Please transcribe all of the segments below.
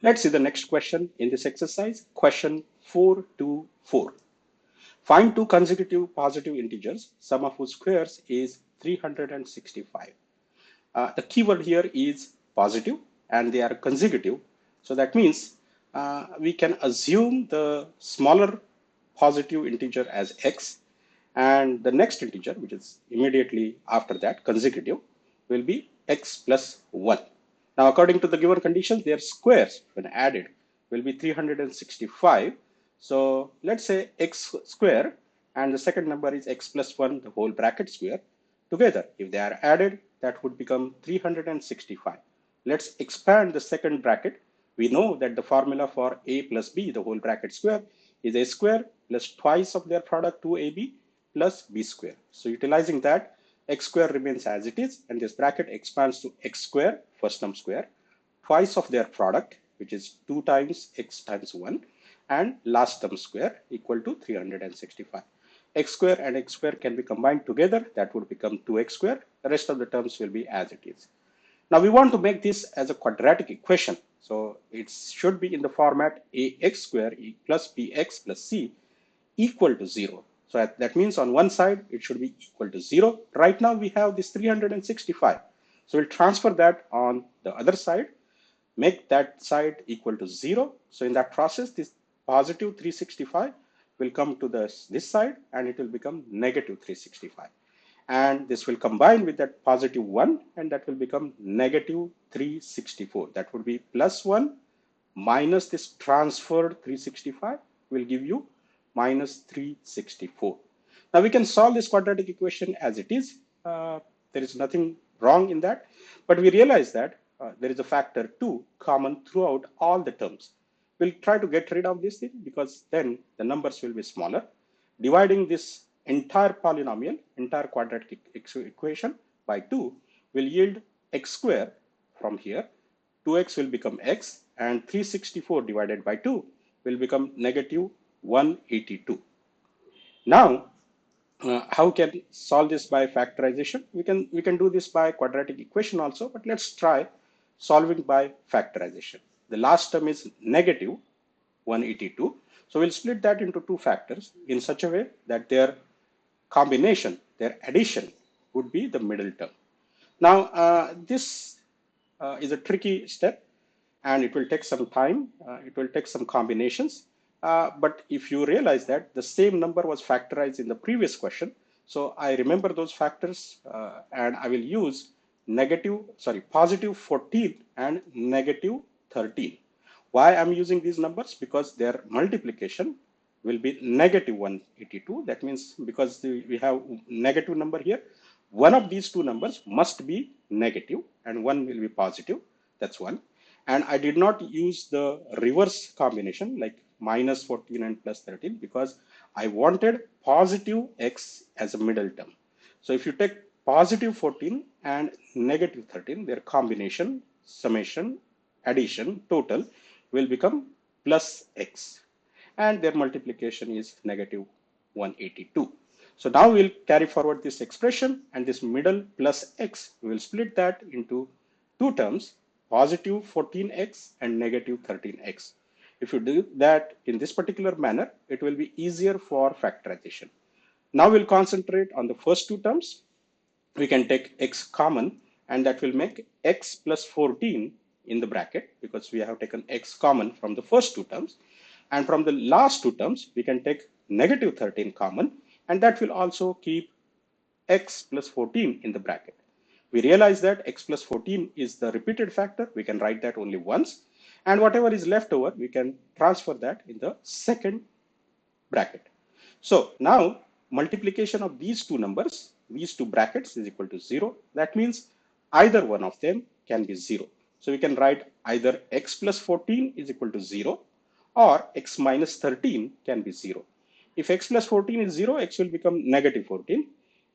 Let's see the next question in this exercise. Question 424. Find two consecutive positive integers, sum of whose squares is 365. The keyword here is positive and they are consecutive. So that means we can assume the smaller positive integer as x, and the next integer, which is immediately after that, consecutive, will be x plus 1. Now, according to the given conditions, their squares, when added, will be 365. So let's say x square and the second number is x plus 1, the whole bracket square. Together, if they are added, that would become 365. Let's expand the second bracket. We know that the formula for a plus b, the whole bracket square, is a square plus twice of their product 2ab plus b square. So utilizing that, x square remains as it is, and this bracket expands to x square, first term square, twice of their product, which is 2 times x times 1, and last term square equal to 365. X square and x square can be combined together. That would become 2x square. The rest of the terms will be as it is. Now we want to make this as a quadratic equation. So it should be in the format ax square plus bx plus c equal to 0. So that means on one side it should be equal to 0. Right now we have this 365. So we'll transfer that on the other side, make that side equal to 0. So in that process, this positive 365 will come to this side and it will become negative 365. And this will combine with that positive 1 and that will become negative 364. That would be plus 1 minus this transferred 365 will give you minus 364. Now we can solve this quadratic equation as it is. There is nothing wrong in that, but we realize that there is a factor 2 common throughout all the terms. We'll try to get rid of this thing because then the numbers will be smaller. Dividing this entire polynomial, entire quadratic equation by 2 will yield x square from here. 2x will become x and 364 divided by 2 will become negative 182. Now, how can solve this by factorization? We can do this by quadratic equation also, but let's try solving by factorization. The last term is negative 182. So we'll split that into two factors in such a way that their combination, their addition would be the middle term. Now, this is a tricky step and it will take some time. It will take some combinations. But if you realize that the same number was factorized in the previous question, so I remember those factors and I will use positive 14 and negative 13. Why I'm using these numbers? Because their multiplication will be negative 182. That means because we have negative number here, one of these two numbers must be negative and one will be positive. That's one. And I did not use the reverse combination like minus 14 and plus 13 because I wanted positive x as a middle term. So if you take positive 14 and negative 13, their combination, summation, addition, total will become plus x. And their multiplication is negative 182. So now we'll carry forward this expression and this middle plus x, we will split that into two terms, positive 14x and negative 13x. If you do that in this particular manner, it will be easier for factorization. Now we'll concentrate on the first two terms. We can take x common and that will make x plus 14 in the bracket because we have taken x common from the first two terms. And from the last two terms, we can take negative 13 common and that will also keep x plus 14 in the bracket. We realize that x plus 14 is the repeated factor. We can write that only once. And whatever is left over, we can transfer that in the second bracket. So now multiplication of these two numbers, these two brackets is equal to 0. That means either one of them can be 0. So we can write either x plus 14 is equal to 0 or x minus 13 can be 0. If x plus 14 is 0, x will become negative 14.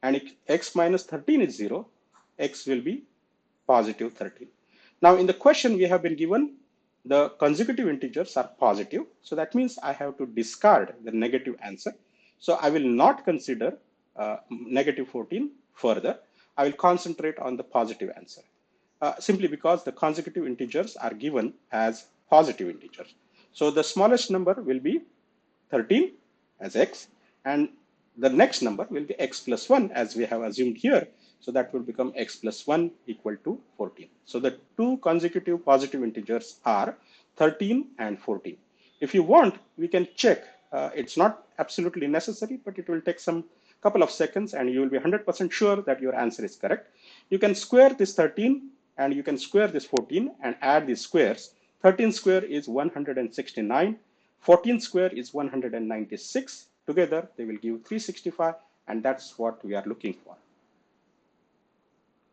And if x minus 13 is 0, x will be positive 13. Now in the question we have been given the consecutive integers are positive. So that means I have to discard the negative answer. So I will not consider negative 14 further. I will concentrate on the positive answer simply because the consecutive integers are given as positive integers. So the smallest number will be 13 as x, and the next number will be x plus 1 as we have assumed here. So that will become x plus 1 equal to 14. So the two consecutive positive integers are 13 and 14. If you want, we can check. It's not absolutely necessary, but it will take some couple of seconds and you will be 100% sure that your answer is correct. You can square this 13 and you can square this 14 and add these squares. 13 square is 169. 14 square is 196. Together, they will give 365, and that's what we are looking for.